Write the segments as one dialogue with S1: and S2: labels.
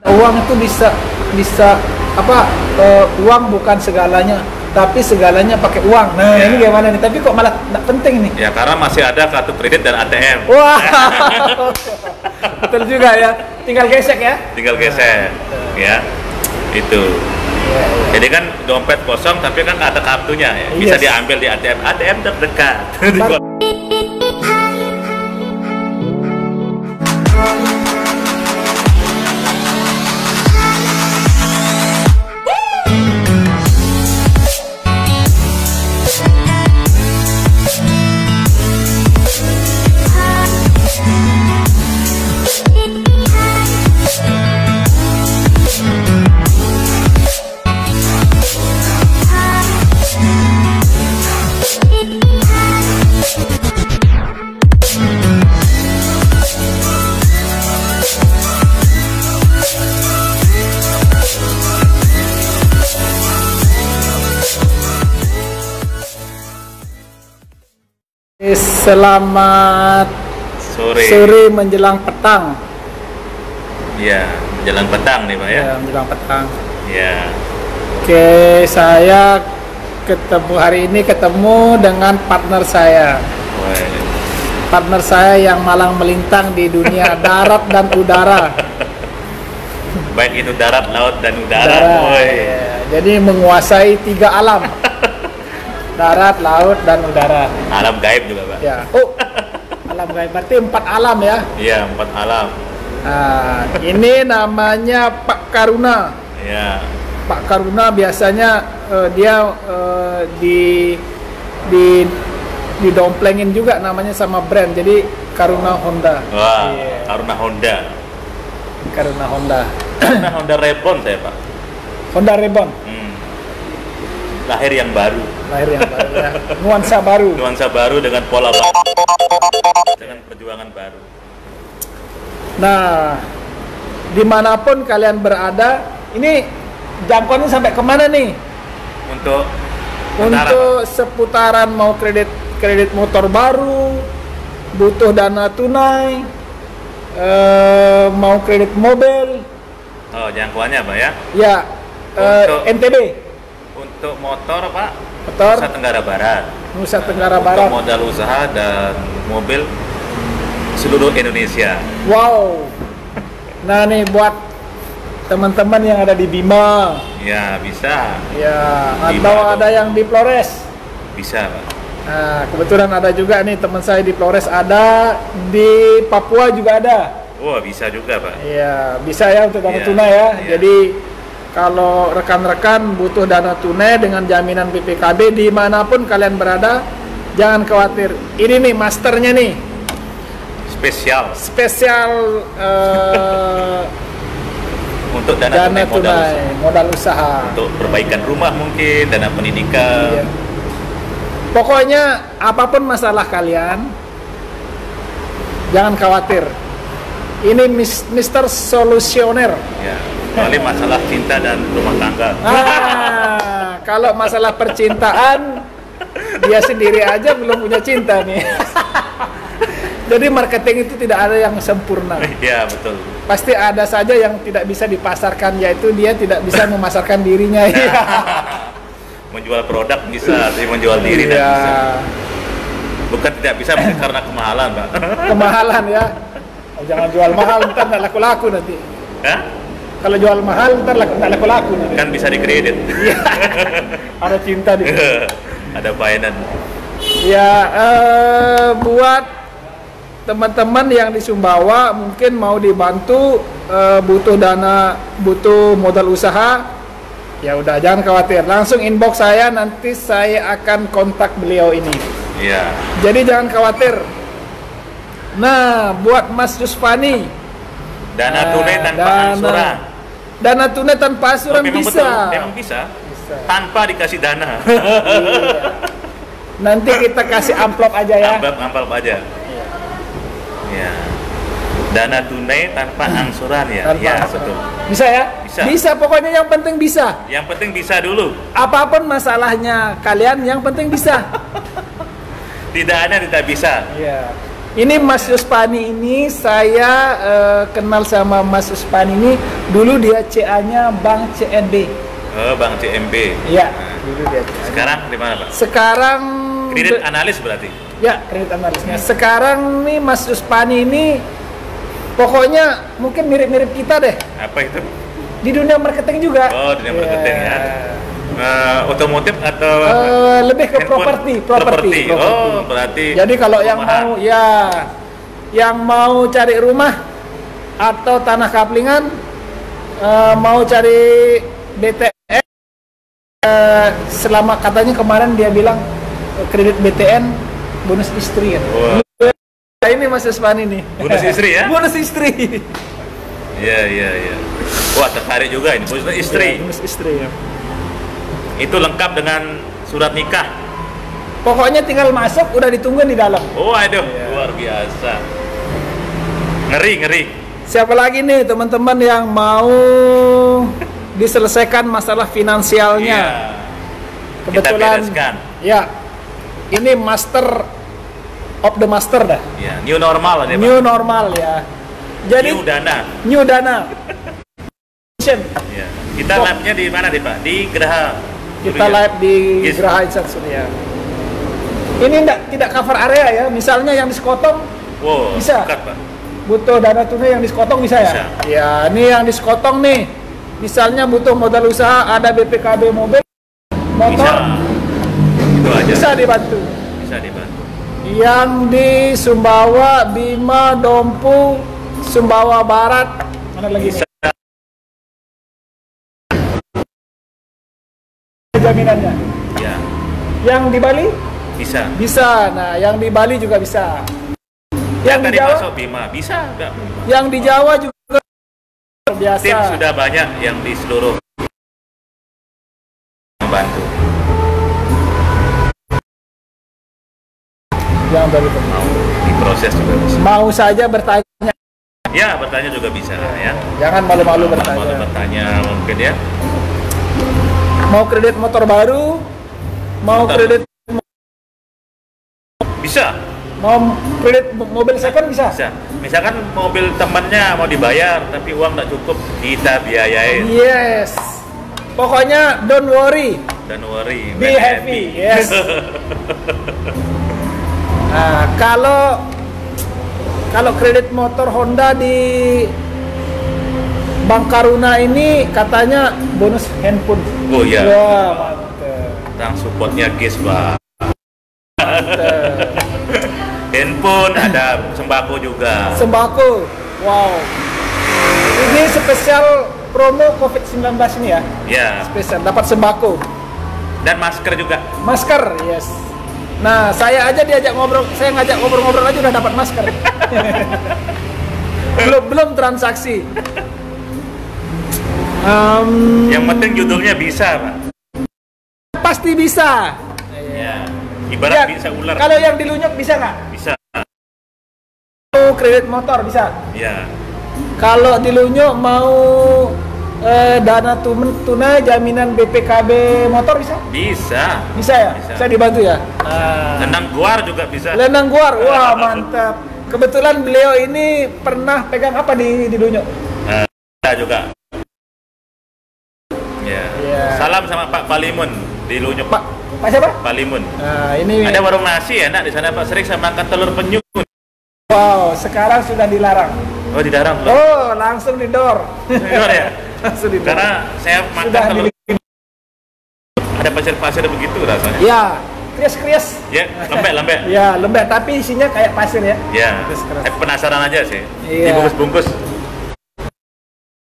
S1: Uang itu bisa bisa apa uang bukan segalanya, tapi segalanya pakai uang. Nah,
S2: Ya.
S1: ini gimana nih? Tapi kok malah nggak penting nih?
S2: Ya karena masih ada kartu kredit dan ATM.
S1: Wah, betul juga ya. Tinggal gesek ya.
S2: Tinggal geser, ya. Itu. Jadi kan dompet kosong tapi kan ada kartunya ya. Bisa
S1: Yes.
S2: diambil di ATM. ATM terdekat.
S1: Selamat sore menjelang petang.
S2: Ya, menjelang petang nih Pak ya.
S1: Ya, menjelang petang.
S2: Ya.
S1: Oke, saya hari ini ketemu dengan partner saya.
S2: Woi.
S1: Partner saya yang malang melintang di dunia darat dan udara.
S2: Baik itu darat, laut dan udara. Woi.
S1: Ya. Jadi menguasai 3 alam. Darat, laut, dan udara.
S2: Alam gaib juga Pak.
S1: Ya. Oh, alam gaib berarti 4 alam ya.
S2: Iya, 4 alam.
S1: Nah, ini namanya Pak Karuna.
S2: Ya.
S1: Pak Karuna biasanya dia didomplengin juga namanya sama brand. Jadi Karuna Honda.
S2: Wah,
S1: Iya.
S2: Karuna Honda.
S1: Karuna Honda.
S2: Karena Honda Reborn saya Pak.
S1: Honda Reborn.
S2: Lahir yang baru.
S1: Lahir yang baru ya. Nuansa baru.
S2: Nuansa baru dengan pola baru. Dengan perjuangan baru.
S1: Nah, dimanapun kalian berada, ini jangkauannya sampai kemana nih?
S2: Untuk
S1: Untuk seputaran mau kredit motor baru, butuh dana tunai, mau kredit mobil,
S2: oh, jangkauannya Pak ya.
S1: ya
S2: Untuk-
S1: NTB,
S2: Untuk motor Pak,
S1: motor
S2: Nusa Tenggara Barat.
S1: Nusa Tenggara
S2: Untuk
S1: Barat.
S2: modal usaha dan mobil seluruh Indonesia.
S1: Wow. Nah nih buat teman-teman yang ada di Bima,
S2: Ya, bisa.
S1: ya
S2: Bima
S1: atau
S2: tuh.
S1: ada yang di Flores.
S2: Bisa Pak.
S1: Nah kebetulan ada juga nih teman saya di Flores, ada di Papua juga ada.
S2: Wah, bisa juga Pak.
S1: Iya, bisa ya untuk dana
S2: Iya,
S1: tunai ya.
S2: iya.
S1: Jadi kalau rekan-rekan butuh dana tunai dengan jaminan BPKB dimanapun kalian berada, jangan khawatir. Ini nih masternya nih,
S2: Spesial
S1: spesial
S2: untuk
S1: dana
S2: dana tunai modal
S1: tunai,
S2: usaha.
S1: modal usaha.
S2: Untuk perbaikan rumah mungkin, dana pendidikan.
S1: Iya. Pokoknya apapun masalah kalian, jangan khawatir. Ini Mr. Solusioner.
S2: Ya. Kecuali masalah cinta dan rumah tangga.
S1: Kalau masalah percintaan, dia sendiri aja belum punya cinta nih. Jadi marketing itu tidak ada yang sempurna.
S2: Iya, betul.
S1: Pasti ada saja yang tidak bisa dipasarkan, yaitu dia tidak bisa memasarkan dirinya.
S2: Menjual produk bisa, tapi menjual diri tidak
S1: Iya.
S2: bisa. Bukan tidak bisa mungkin karena kemahalan, Pak.
S1: Kemahalan ya. Oh, jangan jual mahal, ntar nggak laku-laku nanti.
S2: Hah?
S1: Kalau jual mahal, ntar nggak laku-laku nanti.
S2: Kan bisa dikredit.
S1: Iya. Ada cinta di situ.
S2: Ada finance.
S1: Ya, buat teman-teman yang di Sumbawa mungkin mau dibantu, butuh dana, butuh modal usaha, ya udah jangan khawatir, langsung inbox saya, nanti saya akan kontak beliau ini.
S2: Iya.
S1: Jadi jangan khawatir. Nah, buat Mas Yusfani,
S2: Dana tunai tanpa angsuran.
S1: dana tunai tanpa angsuran
S2: Memang
S1: bisa.
S2: betul, memang bisa. Tanpa dikasih dana.
S1: Iya. Nanti kita kasih amplop aja ya.
S2: Amplop aja. Ya. Dana tunai tanpa angsuran ya.
S1: Tanpa
S2: Ya,
S1: angsuran.
S2: betul.
S1: Bisa ya?
S2: Bisa.
S1: Pokoknya yang penting bisa.
S2: Yang penting bisa dulu.
S1: Apapun masalahnya kalian, yang penting bisa.
S2: Tidak ada tidak bisa.
S1: Iya. Ini Mas Yuspani ini saya kenal sama Mas Yuspani ini dulu dia CA-nya Bank CNB.
S2: Oh, Bank CNB.
S1: Iya. Dulu dia CA.
S2: Sekarang di mana, Pak?
S1: Sekarang
S2: Kredit analis berarti.
S1: Ya, kredit analisnya. Sekarang nih Mas Yuspani ini pokoknya mungkin mirip-mirip kita deh.
S2: Apa itu?
S1: Di dunia marketing juga.
S2: Oh, dunia marketing ya. Otomotif atau
S1: lebih ke properti.
S2: Oh, berarti.
S1: Jadi kalau yang mau yang mau cari rumah atau tanah kaplingan, mau cari BTN, selama katanya kemarin dia bilang kredit BTN bonus istri kan.
S2: Wow.
S1: Ini Mas Yuspani nih.
S2: Bonus istri ya?
S1: Bonus istri.
S2: Iya. Wah, tertarik juga ini bonus istri.
S1: Ya, bonus istri ya.
S2: Itu lengkap dengan surat nikah.
S1: Pokoknya tinggal masuk, udah ditungguin di dalam.
S2: Oh, aduh, luar biasa. Ngeri.
S1: Siapa lagi nih teman-teman yang mau diselesaikan masalah finansialnya?
S2: Iya.
S1: Kebetulan,
S2: kita bereskan.
S1: Ya, ini master of the master dah.
S2: Ya, new normal aja, Pak.
S1: New normal ya. Jadi New dana.
S2: Ya. Kita live-nya di mana nih, Pak? Di Geraha.
S1: Kita live di Geraha Insan Surya. Ini tidak cover area ya. Misalnya yang di Sekotong bisa.
S2: Bukat, Pak.
S1: Butuh dana tunai yang di Sekotong bisa ya?
S2: Bisa.
S1: Ya, ini yang di Sekotong nih. Misalnya butuh modal usaha, ada BPKB mobil, motor.
S2: Itu aja.
S1: Bisa dibantu. Yang di Sumbawa, Bima, Dompu, Sumbawa Barat, mana lagi nih? Jaminannya.
S2: Ya.
S1: Yang di Bali?
S2: Bisa.
S1: Nah, yang di Bali juga bisa. Yang di Jawa?
S2: Masuk Bima, bisa enggak?
S1: Yang di Jawa juga biasa.
S2: Tim sudah banyak yang di seluruh membantu.
S1: Yang dari
S2: mau diproses juga bisa.
S1: Mau saja bertanya.
S2: Ya, bertanya juga bisa ya.
S1: Jangan malu-malu bertanya.
S2: Malu bertanya mungkin ya.
S1: Mau kredit motor baru, mau kredit
S2: bisa.
S1: Mau kredit mobil second bisa.
S2: Misalkan mobil temannya mau dibayar tapi uang nggak cukup, kita biayain.
S1: Yes. Pokoknya don't worry.
S2: Be happy.
S1: Yes. Nah, kalau kredit motor Honda di Bangkaruna ini katanya bonus handphone.
S2: Oh iya.
S1: Wah, mantap.
S2: Tentang supportnya guys, Pak. Handphone, ada sembako juga.
S1: Sembako. Wow. Ini spesial promo COVID-19 ini ya?
S2: Ya.
S1: Spesial, dapat sembako.
S2: Dan masker juga.
S1: Masker, yes. Nah, saya aja diajak ngobrol, saya ngajak ngobrol-ngobrol aja udah dapat masker. belum transaksi.
S2: Yang penting judulnya bisa, Pak.
S1: Pasti bisa.
S2: Ya. Ibarat bisa ular.
S1: Kalau yang dilunyuk bisa nggak?
S2: Bisa.
S1: Kredit motor bisa.
S2: Ya.
S1: Kalau dilunyuk mau dana tunai jaminan BPKB motor bisa?
S2: Bisa
S1: ya? Bisa dibantu ya?
S2: Lenang guar juga bisa.
S1: Lenang guar, wah mantap. Kebetulan beliau ini pernah pegang apa di Lunyuk?
S2: Kita juga. Ya. Salam sama Pak Palimun di Lunyuk.
S1: Pak siapa?
S2: Palimun.
S1: Nah, ini
S2: ada warung nasi enak di sana, Pak. Sering saya makan telur penyu.
S1: Wow, sekarang sudah dilarang.
S2: Oh, dilarang.
S1: Oh, langsung didor.
S2: Didor ya?
S1: Langsung didor.
S2: Karena saya makan
S1: sudah
S2: telur. Ada pasir-pasir begitu rasanya.
S1: Ya, krias-krias.
S2: Ya, lembek.
S1: Ya, lembek tapi isinya kayak pasir ya.
S2: Ya. Penasaran aja sih.
S1: Iya.
S2: Dibungkus-bungkus.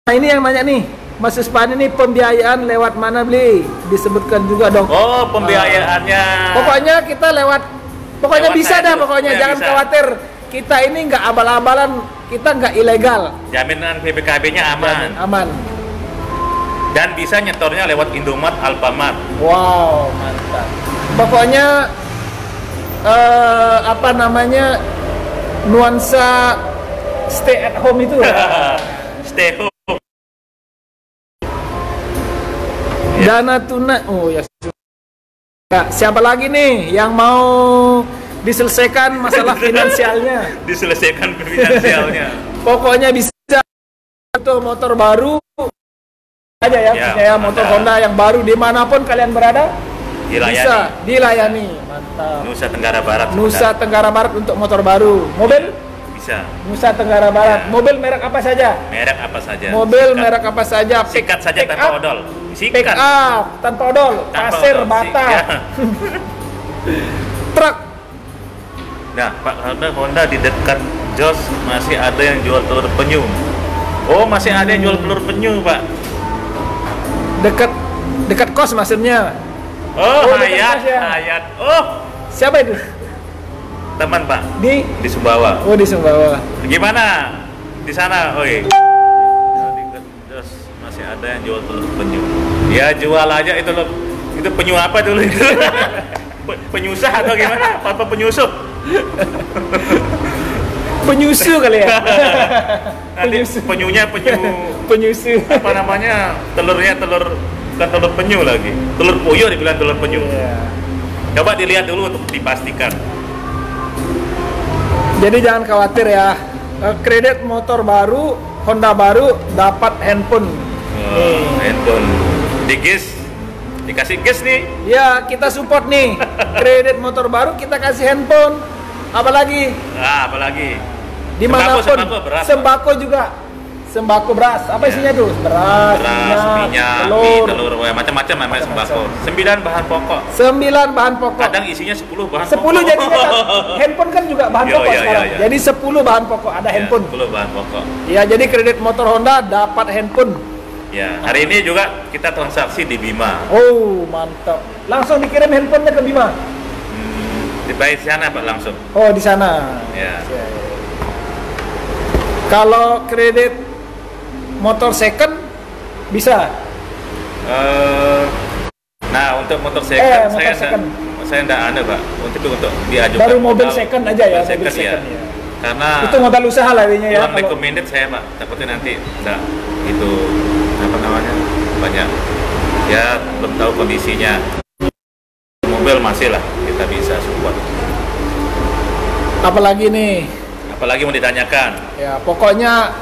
S1: Nah, ini yang nanya nih. Mas Yuspani ini pembiayaan lewat mana beli? Disebutkan juga dong.
S2: Oh, pembiayaannya.
S1: Pokoknya kita pokoknya lewat bisa dah pokoknya. Jangan
S2: bisa.
S1: Khawatir. Kita ini nggak abal-abalan, kita nggak ilegal.
S2: Jaminan BPKB-nya aman.
S1: Aman.
S2: Dan bisa nyetornya lewat Indomaret, Alfamart.
S1: Wow, mantap. Pokoknya apa namanya nuansa stay at home itu.
S2: Stay home.
S1: Dana tunai. Oh ya. Siapa lagi nih yang mau diselesaikan masalah finansialnya.
S2: Diselesaikan finansialnya.
S1: Pokoknya bisa untuk motor baru aja ya, ya motor Honda yang baru dimanapun kalian berada bisa dilayani. Mantap.
S2: Nusa Tenggara Barat.
S1: Nusa Tenggara Barat untuk motor baru. Mobil?
S2: Bisa.
S1: Nusa Tenggara Barat. Ya. Mobil merek apa saja?
S2: Merek apa saja.
S1: Mobil sikat. Merek apa saja?
S2: Sikat saja tanpa odol.
S1: Pick up tanpa odol. Pasir bata. Ya. Truk.
S2: Nah, Pak, Honda di dekat Jos masih ada yang jual telur penyu. Oh, masih ada yang jual telur penyu, Pak. Dekat kos maksudnya. Oh, Hayat, ya? Hayat. Oh,
S1: siapa itu?
S2: Teman, Pak.
S1: Di
S2: Sumbawa.
S1: Oh, di Sumbawa.
S2: Gimana? Di sana, oi. Jos masih ada yang jual telur penyu. Ya, jual aja itu loh. Itu penyu apa dulu itu? Penyusah atau gimana? Apa penyusup?
S1: Penyusu kali ya.
S2: Nanti penyunya
S1: penyusu.
S2: Apa namanya? Telurnya bukan telur penyu lagi. Telur puyuh dibilang telur penyu. Yeah. Coba dilihat dulu untuk dipastikan.
S1: Jadi jangan khawatir ya. Kredit motor baru, Honda baru dapat handphone.
S2: Handphone. Dikasih gas nih.
S1: Ya, kita support nih. Kredit motor baru kita kasih handphone. Apalagi?
S2: Apalagi?
S1: Dimanapun. Sembako juga. Sembako beras. Apa isinya tuh? Beras,
S2: minyak, telur, macam-macam namanya sembako. 9 bahan pokok.
S1: 9 bahan pokok.
S2: Kadang isinya 10 bahan
S1: 10
S2: pokok.
S1: 10 jadinya kan. Handphone kan juga bahan pokok sekarang. Jadi 10 bahan pokok ada handphone.
S2: 10 bahan pokok.
S1: Ya, jadi kredit motor Honda dapat handphone.
S2: Ya, hari ini juga kita transaksi di Bima.
S1: Oh, mantap. Langsung dikirim handphonenya ke Bima?
S2: Dibayar di sana, Pak, langsung.
S1: Oh, di sana.
S2: Ya.
S1: Kalau kredit motor second bisa?
S2: Nah, untuk motor second saya enggak ada, Pak. Untuk diajukan.
S1: Baru mobil second aja ya,
S2: mobil second ya. Karena
S1: itu modal usaha lah ini ya.
S2: Kurang recommended saya, Pak. Takutnya nanti enggak itu apa namanya? Banyak ya belum tahu kondisinya. Mobil masih lah kita bisa support.
S1: Apalagi nih?
S2: Apalagi mau ditanyakan?
S1: Ya, pokoknya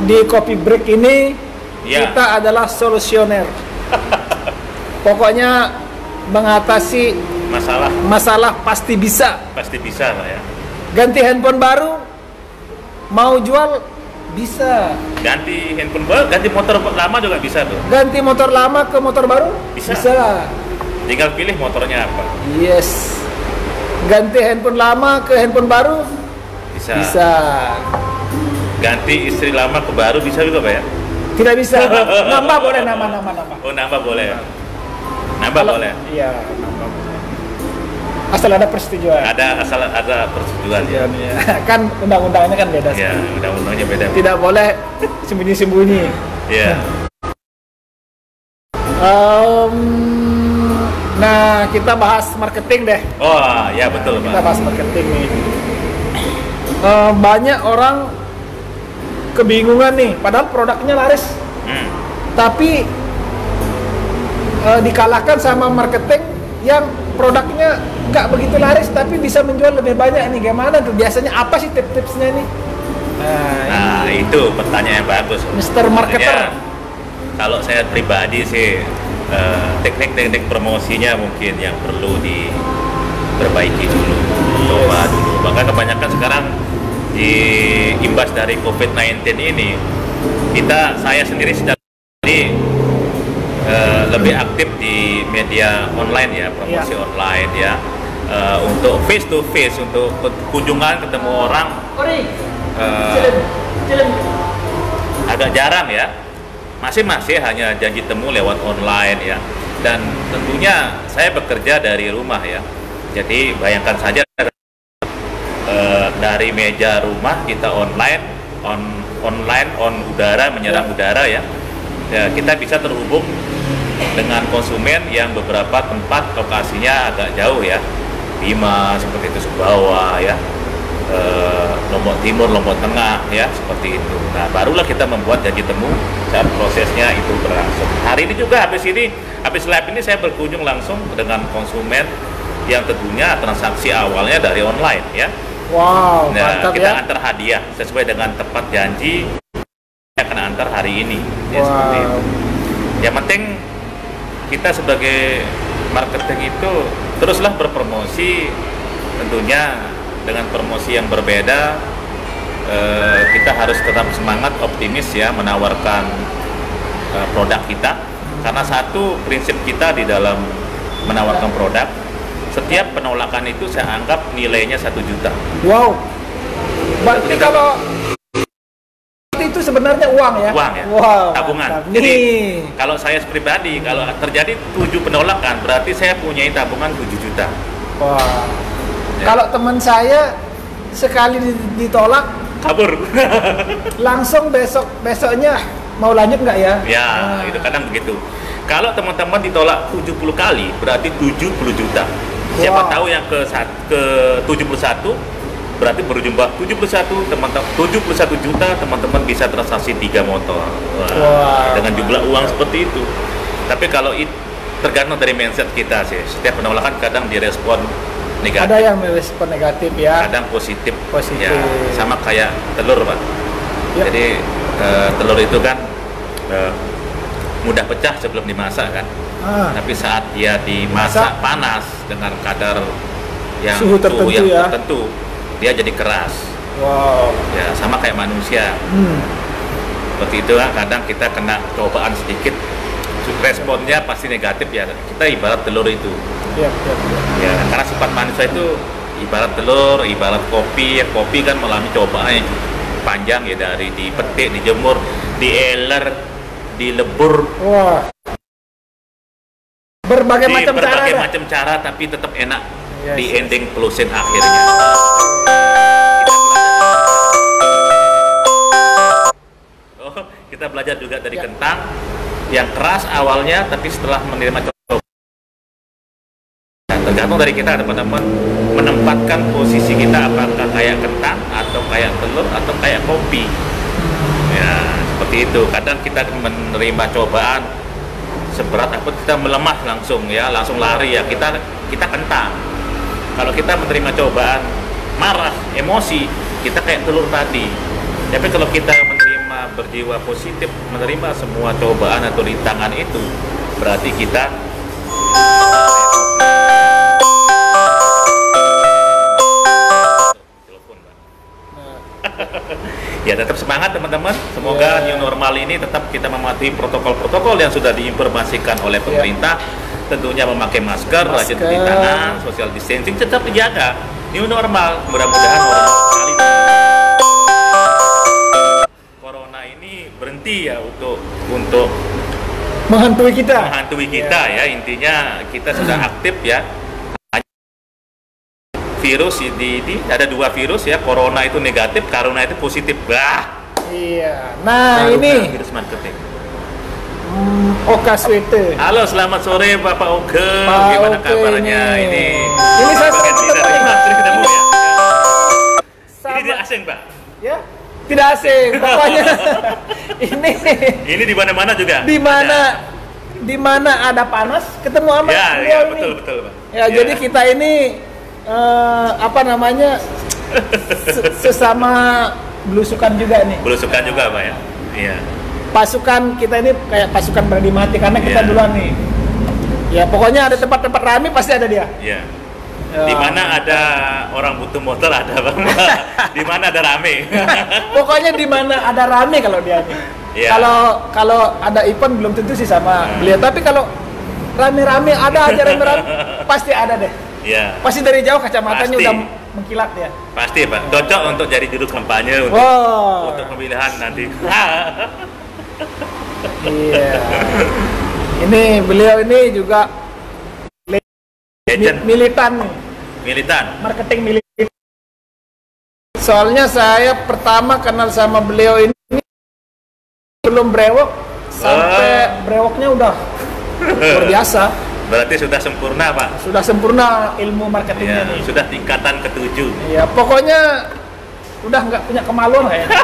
S1: di Coffee Break ini kita adalah solusioner. Pokoknya mengatasi masalah pasti bisa.
S2: Pasti bisa, Pak ya.
S1: Ganti handphone baru, mau jual bisa.
S2: Ganti handphone baru, ganti motor lama juga bisa tuh.
S1: Ganti motor lama ke motor baru bisa.
S2: Tinggal pilih motornya apa.
S1: Yes. Ganti handphone lama ke handphone baru bisa.
S2: Ganti istri lama ke baru bisa juga, Pak ya?
S1: Tidak bisa. Nambah boleh, nambah.
S2: Oh, nambah boleh. Nambah boleh.
S1: Iya, nambah. Asal ada persetujuan.
S2: Asal ada persetujuan ya.
S1: Kan undang-undangnya kan beda.
S2: Iya, undang-undangnya beda.
S1: Tidak boleh sembunyi-sembunyi.
S2: Iya.
S1: Nah, kita bahas marketing deh.
S2: Oh, ya betul, Pak.
S1: Kita bahas marketing nih. Banyak orang kebingungan nih, padahal produknya laris. Tapi dikalahkan sama marketing yang produknya nggak begitu laris tapi bisa menjual lebih banyak nih. Gimana tuh? Biasanya apa sih tips-tipsnya nih?
S2: Nah, itu pertanyaan yang bagus.
S1: Mr. Marketer.
S2: Kalau saya pribadi sih teknik-teknik promosinya mungkin yang perlu diperbaiki dulu, coba dulu. Bahkan kebanyakan sekarang imbas dari COVID-19 ini, saya sendiri sedang lebih aktif di media online ya, promosi online ya, untuk face to face, untuk kunjungan ketemu orang agak jarang ya. Masih hanya janji temu lewat online ya, dan tentunya saya bekerja dari rumah ya. Jadi bayangkan saja dari meja rumah kita online on udara, menyerang udara ya. Kita bisa terhubung dengan konsumen yang beberapa tempat lokasinya agak jauh ya, Bima seperti itu, Sumbawa ya, Lombok Timur, Lombok Tengah ya, seperti itu. Nah, barulah kita membuat janji temu saat prosesnya itu berlangsung. Hari ini juga habis live ini saya berkunjung langsung dengan konsumen yang tentunya transaksi awalnya dari online ya.
S1: Wow,
S2: Nah,
S1: mantap
S2: kita
S1: ya.
S2: antar hadiah sesuai dengan tepat janji akan antar hari ini. Ya,
S1: Wow.
S2: seperti itu. Yang penting kita sebagai marketing itu teruslah berpromosi, tentunya dengan promosi yang berbeda. Kita harus tetap semangat, optimis ya menawarkan produk kita, karena satu prinsip kita di dalam menawarkan produk, setiap penolakan itu saya anggap nilainya 1 juta.
S1: Wow. Berarti kalau itu sebenarnya uang ya?
S2: Uang ya,
S1: Wow,
S2: tabungan.
S1: mantap.
S2: Jadi
S1: Nih.
S2: kalau saya pribadi, kalau terjadi 7 penolakan, berarti saya punya tabungan 7 juta.
S1: Wah.
S2: Ya.
S1: Kalau teman saya sekali ditolak,
S2: Kabur.
S1: langsung besoknya mau lanjut nggak ya?
S2: Ya,
S1: Nah.
S2: itu kadang begitu. Kalau teman-teman ditolak 70 kali, berarti 70 juta. Siapa
S1: Wow.
S2: tahu yang ke 71 berarti berjumlah 71 teman-teman, 71 juta teman-teman bisa transaksi 3 motor. Wah,
S1: Wow.
S2: dengan jumlah uang seperti itu. Tapi kalau tergantung dari mindset kita sih. Setiap penolakan kadang direspon negatif,
S1: Ada yang merespon negatif ya.
S2: kadang positif.
S1: Positif.
S2: Ya, sama kayak telur, Pak.
S1: Ya.
S2: Jadi telur itu kan mudah pecah sebelum dimasak kan. Tapi saat dia dimasak
S1: Masak.
S2: panas dengan kadar yang
S1: Suhu tertentu ya.
S2: tertentu, dia jadi keras.
S1: Wow.
S2: Ya, sama kayak manusia. Seperti itu kan, kadang kita kena cobaan sedikit, responnya pasti negatif ya. Kita ibarat telur itu.
S1: Iya, iya, iya.
S2: Ya, karena sifat manusia itu ibarat telur, ibarat kopi. Ya, kopi kan mengalami cobaan yang cukup panjang ya, dari dipetik, dijemur, dieler, dilebur,
S1: Wah. Berbagai
S2: di
S1: macam cara.
S2: berbagai
S1: dah.
S2: macam cara, tapi tetap enak
S1: Yes,
S2: di
S1: yes.
S2: ending closing akhirnya. Kita belajar juga dari
S1: Ya.
S2: kentang yang keras awalnya, tapi setelah menerima coba. Nah, tergantung dari kita teman-teman menempatkan posisi kita, apakah kayak kentang atau kayak telur atau kayak kopi. Ya, seperti itu. Kadang kita menerima cobaan seberat apa, kita melemah langsung ya, langsung lari ya, kita kentang. Kalau kita menerima cobaan marah, emosi, kita kayak telur tadi. Tapi kalau kita menerima, berjiwa positif, menerima semua cobaan atau rintangan itu, berarti kita telepon, Pak. Ya, tetap semangat teman-teman. Semoga
S1: Yeah.
S2: new normal ini tetap kita mematuhi protokol-protokol yang sudah diinformasikan oleh pemerintah. Tentunya memakai masker, rajin cuci tangan, social distancing tetap dijaga. New normal, mudah-mudahan orang sekali corona ini berhenti ya untuk
S1: Menghantui kita.
S2: menghantui kita ya. Intinya kita sudah aktif ya. Virus ada 2 virus ya, corona itu negatif, corona itu positif. Wah,
S1: Iya. Nah,
S2: baru
S1: ini
S2: kan virus marketing.
S1: Oka Swete.
S2: Halo, selamat sore Bapak Oke.
S1: Pak
S2: Gimana
S1: Oke
S2: kabarnya ini?
S1: Ini saya
S2: Bagian
S1: sering
S2: leader
S1: ketemu.
S2: ya, Pak. Sering ketemu ya. Ini
S1: Sama-
S2: tidak asing, Pak.
S1: Ya, tidak asing. Pokoknya ini
S2: Ini di mana-mana juga.
S1: di mana ada panas ketemu sama
S2: Ya,
S1: beliau
S2: ya,
S1: ini.
S2: betul, betul, Pak.
S1: Ya, jadi kita ini apa namanya sesama belusukan juga nih.
S2: belusukan juga, Pak ya. Iya.
S1: Pasukan kita ini kayak pasukan berani mati karena kita
S2: Iya.
S1: duluan nih. Ya, pokoknya ada tempat-tempat rame pasti ada dia.
S2: Iya.
S1: Ya.
S2: Di mana ada orang butuh motor ada, Bang. Di mana ada rame.
S1: Pokoknya di mana ada rame kalau dia nih.
S2: Iya.
S1: Kalau ada event belum tentu sih sama beliau, tapi kalau rame-rame ada aja rame-rame pasti ada deh.
S2: Iya.
S1: Pasti dari jauh kacamatanya
S2: Pasti.
S1: udah mengkilat ya.
S2: Pasti, Pak. Cocok untuk jadi juru kampanye
S1: Wow.
S2: untuk pemilihan nanti.
S1: Iya. Ini beliau ini juga
S2: Legend
S1: militan nih,
S2: militan.
S1: marketing militan. Soalnya saya pertama kenal sama beliau ini belum brewok, sampai brewoknya udah luar biasa.
S2: Berarti sudah sempurna, Pak.
S1: Sudah sempurna ilmu
S2: Ya,
S1: marketingnya nih.
S2: sudah tingkatan ke-7.
S1: Ya, pokoknya udah nggak punya kemaluan kayaknya.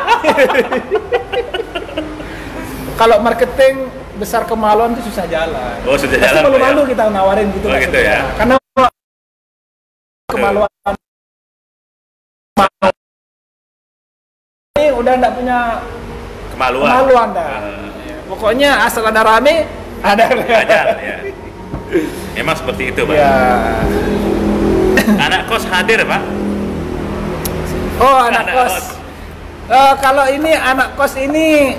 S1: Kalau marketing besar kemaluan itu susah jalan.
S2: Oh, sudah
S1: Pasti
S2: jalan, Pak,
S1: malu-malu
S2: ya?
S1: kita nawarin gitu.
S2: Oh,
S1: Pak,
S2: gitu
S1: sebenarnya.
S2: ya.
S1: Karena udah nggak punya
S2: kemaluan
S1: dah. Pokoknya asal ada rame, ada.
S2: Ya. Memang seperti itu, Pak.
S1: Ya.
S2: Anak kos hadir, Pak.
S1: Oh, anak kos. Kalau ini anak kos ini,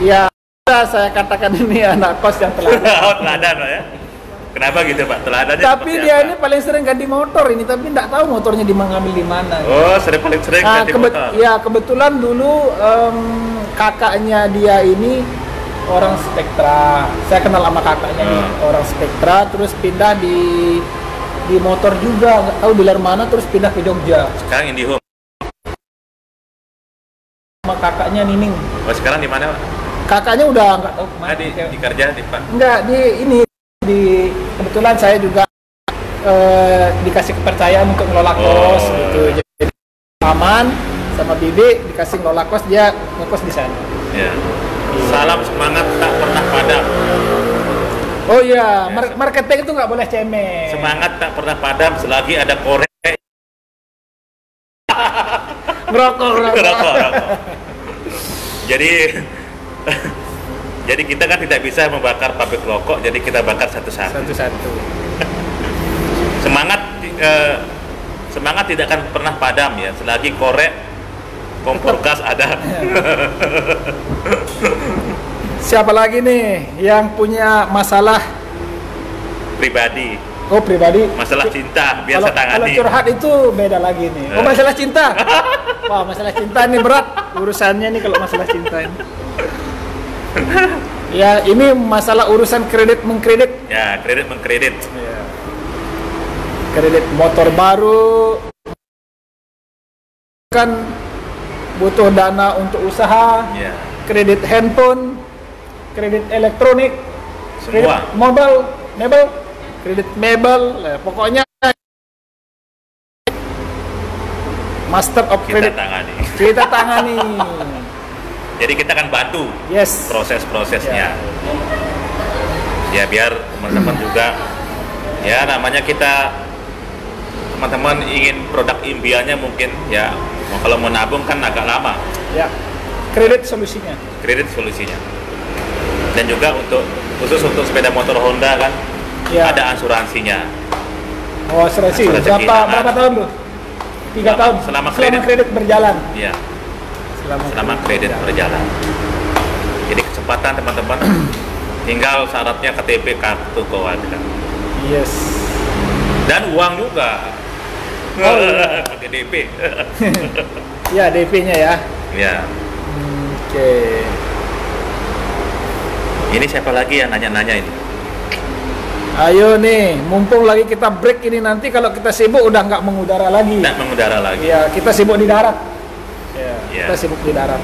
S1: ya saya katakan ini anak kos yang teladan.
S2: Oh, teladan, Pak ya. Kenapa gitu, Pak? Teladannya.
S1: Tapi dia ini paling sering ganti motor ini, tapi nggak tahu motornya mengambil di mana.
S2: Oh, paling sering ganti motor.
S1: Ya kebetulan dulu kakaknya dia ini orang Spectra. Saya kenal sama kakaknya nih, orang Spectra, terus pindah di motor juga, nggak tahu dealer mana, terus pindah ke Jogja.
S2: Sekarang IndiHome.
S1: Sama kakaknya Nining.
S2: Oh, sekarang di mana, Pak?
S1: Kakaknya udah nggak tahu kemana.
S2: Di kerja di Pak.
S1: Enggak, kebetulan saya juga dikasih kepercayaan untuk ngelola kos gitu. Jadi aman sama Bibi dikasih ngelola kos, dia ngekos di sana.
S2: Ya. Salam semangat tak pernah padam.
S1: Oh iya, marketing itu nggak boleh cemen.
S2: Semangat tak pernah padam selagi ada korek.
S1: Ngerokok.
S2: Jadi kita kan tidak bisa membakar pabrik rokok, jadi kita bakar satu-satu. Semangat tidak akan pernah padam ya selagi korek kompor gas ada.
S1: Siapa lagi nih yang punya masalah
S2: Pribadi, masalah cinta biasa tangani.
S1: Kalau curhat itu beda lagi nih. Oh, masalah cinta. Wah, masalah cinta ini berat urusannya nih kalau masalah cinta ini. Ya, ini masalah urusan kredit mengkredit.
S2: Ya, kredit mengkredit.
S1: Ya. Kredit motor baru kan butuh dana untuk usaha.
S2: Ya.
S1: Kredit handphone, kredit elektronik, kredit
S2: Semua.
S1: mebel, kredit mebel, pokoknya master of credit kita tangani.
S2: Jadi kita akan bantu proses-prosesnya. Ya biar teman-teman juga, ya namanya kita teman-teman ingin produk impiannya mungkin ya, kalau mau nabung kan agak lama.
S1: Ya, kredit solusinya. Dan juga khusus untuk sepeda motor Honda kan, ya, ada asuransinya. Oh, asuransi. Berapa tahun tuh? 3 tahun.
S2: Selama
S1: kredit berjalan.
S2: Iya. Selama kredit berjalan. Jadi kesempatan teman-teman, tinggal syaratnya KTP, kartu keluarga.
S1: Yes.
S2: Dan uang juga.
S1: Oh, iya.
S2: Pakai DP.
S1: Ya, DP-nya ya.
S2: Ya.
S1: Oke.
S2: Ini siapa lagi yang nanya-nanya ini?
S1: Ayo nih, mumpung lagi kita break ini, nanti kalau kita sibuk udah nggak mengudara lagi.
S2: Nggak mengudara lagi.
S1: Ya, kita sibuk di darat.
S2: Ya.
S1: Kita sibuk di darat.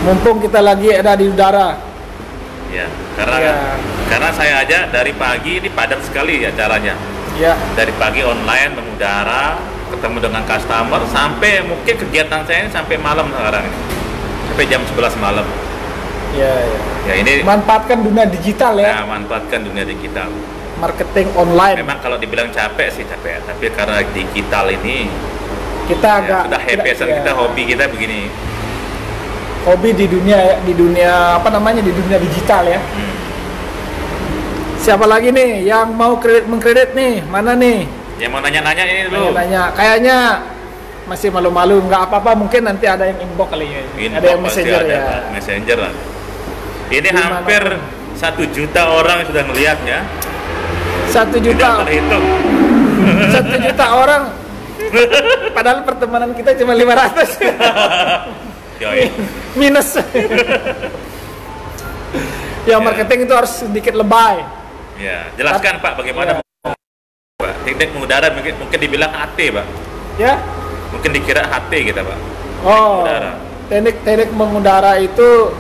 S1: Mumpung kita lagi ada di udara.
S2: Ya, karena saya aja dari pagi ini padat sekali acaranya.
S1: Ya.
S2: Dari pagi online mengudara, ketemu dengan customer, sampai mungkin kegiatan saya ini sampai malam sekarang ini. Sampai jam 11 malam.
S1: Ya.
S2: Ya ini
S1: manfaatkan dunia digital ya.
S2: Ya, manfaatkan dunia digital.
S1: Marketing online.
S2: Memang kalau dibilang capek sih capek, tapi karena digital ini
S1: kita agak
S2: sudah happy, kita hobi kita begini.
S1: Hobi di dunia apa namanya, di dunia digital ya. Siapa lagi nih yang mau kredit mengkredit nih? Mana nih?
S2: Yang mau nanya-nanya ini dulu.
S1: Kayaknya masih malu-malu, nggak apa-apa, mungkin nanti ada yang inbox kali ya. Ada yang messenger ya.
S2: Messenger lah. Ini hampir 1 juta orang yang sudah melihatnya.
S1: 1 juta.
S2: Tidak terhitung.
S1: 1 juta orang. Padahal pertemanan kita cuma 500.
S2: Yoi.
S1: Minus. Ya, marketing itu harus sedikit lebay.
S2: Ya, jelaskan Pak bagaimana Pak. Teknik mengudara mungkin dibilang HT, Pak.
S1: Ya.
S2: Mungkin dikira HT kita, Pak.
S1: Oh. Teknik mengudara itu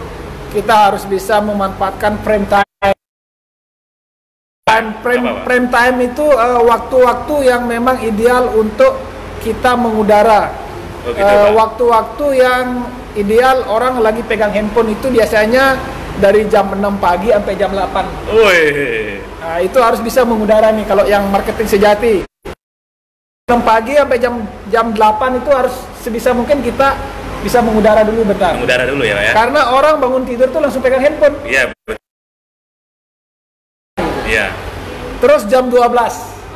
S1: kita harus bisa memanfaatkan frame time. Frame time itu waktu-waktu yang memang ideal untuk kita mengudara.
S2: Oh, gitu,
S1: waktu-waktu yang ideal orang lagi pegang handphone itu biasanya dari jam 6 pagi sampai jam 8.
S2: Woi.
S1: Nah, itu harus bisa mengudara nih kalau yang marketing sejati. 6 pagi sampai jam 8 itu harus sebisa mungkin kita bisa mengudara dulu bentar.
S2: Mengudara dulu ya Pak ya.
S1: Karena orang bangun tidur tuh langsung pegang handphone.
S2: Iya. Iya.
S1: Terus jam 12.